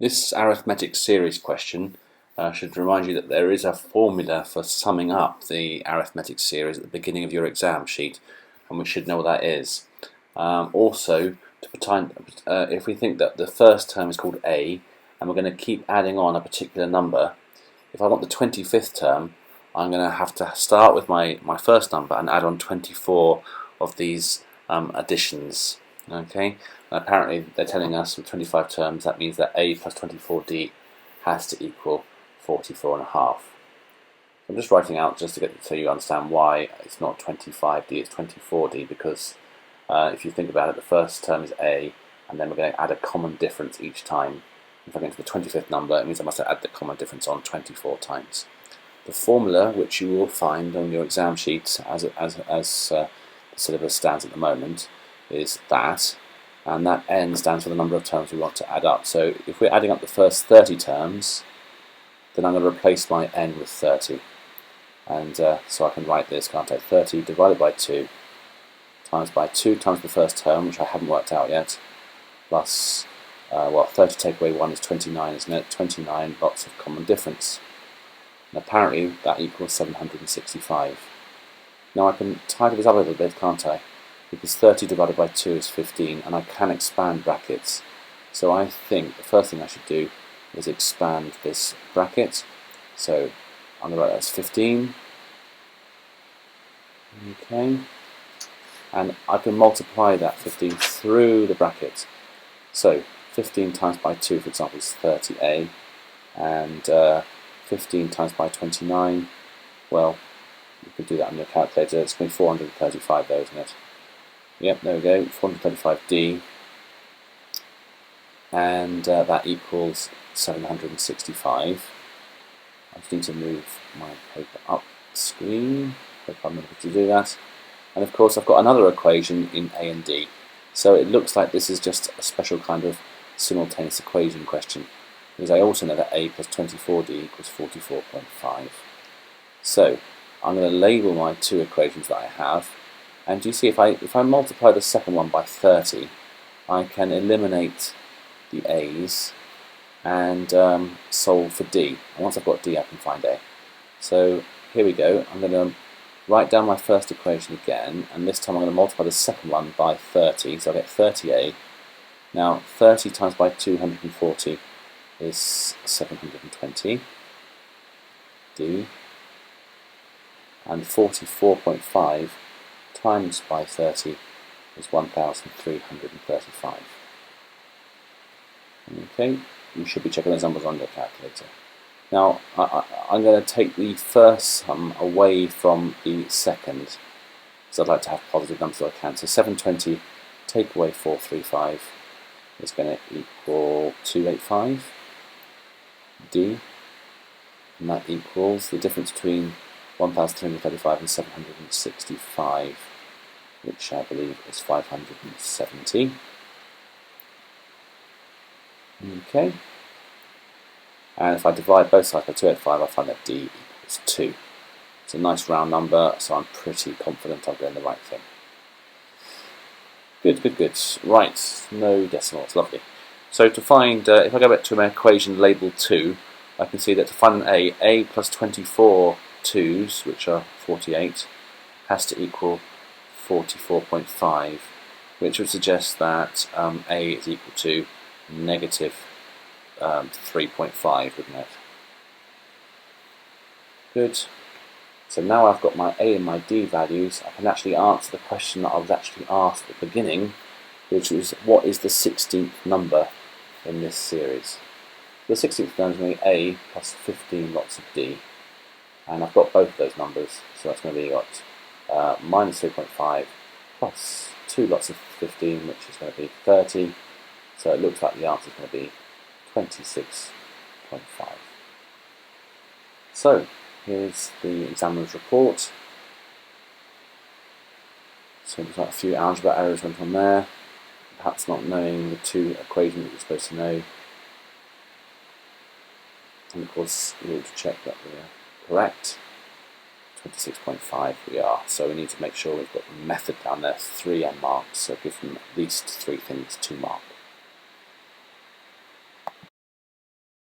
This arithmetic series question should remind you that there is a formula for summing up the arithmetic series at the beginning of your exam sheet, and we should know what that is. Also, if we think that the first term is called A, and we're going to keep adding on a particular number, if I want the 25th term, I'm going to have to start with my first number and add on 24 of these additions. Okay. Apparently they're telling us with 25 terms that means that A plus 24D has to equal 44 and a half. I'm just writing out just to get so you understand why it's not 25D, it's 24D, because if you think about it, the first term is A, and then we're going to add a common difference each time. If I get to the 25th number, it means I must add the common difference on 24 times. The formula, which you will find on your exam sheet as the syllabus stands at the moment, is that, and that n stands for the number of terms we want to add up. So if we're adding up the first 30 terms, then I'm going to replace my n with 30. And so I can write this, can't I? 30 divided by 2 times by 2 times the first term, which I haven't worked out yet, plus, 30 take away 1 is 29, isn't it? 29 lots of common difference. And apparently that equals 765. Now I can tidy this up a little bit, can't I? Because 30 divided by 2 is 15, and I can expand brackets. So I think the first thing I should do is expand this bracket. So I'm going to write that as 15. Okay. And I can multiply that 15 through the bracket. So 15 times by 2, for example, is 30a, and 15 times by 29, well, you could do that on your calculator. It's going to be 435 though, isn't it? Yep, there we go, 435D, and that equals 765. I just need to move my paper up the screen. Hope I'm able to do that. And of course I've got another equation in A and D. So it looks like this is just a special kind of simultaneous equation question, because I also know that A plus 24D equals 44.5. So I'm going to label my two equations that I have, and you see if I multiply the second one by 30, I can eliminate the A's and solve for D. And once I've got D, I can find A. So here we go. I'm going to write down my first equation again, and this time I'm going to multiply the second one by 30, so I get 30A. Now 30 times by 240 is 720 D, and 44.5 times by 30 is 1,335. Okay, you should be checking those numbers on your calculator. Now I'm going to take the first sum away from the second, because I'd like to have positive numbers so I can. So 720 take away 435 is going to equal 285 D, and that equals the difference between 1,335 and 765, which I believe is 570. Okay, and if I divide both sides by 285, I find that D equals 2. It's a nice round number, so I'm pretty confident I'm doing the right thing. Good, good, good. Right, no decimals, lovely. So to find, if I go back to my equation labelled 2, I can see that to find an A plus 24 2's, which are 48, has to equal 44.5, which would suggest that A is equal to negative 3.5, wouldn't it? Good. So now I've got my A and my D values, I can actually answer the question that I was actually asked at the beginning, which was what is the 16th number in this series. The 16th number is going to be A plus 15 lots of D, and I've got both of those numbers, so that's going to be minus 3.5 plus 2 lots of 15, which is going to be 30, so it looks like the answer is going to be 26.5. So here's the examiner's report. So there's like a few algebra errors went on there, perhaps not knowing the two equations that you're supposed to know. And of course you ought to check that we're correct. 26.5 we are, so we need to make sure we've got the method down there 3 unmarked, so give them at least 3 things to mark.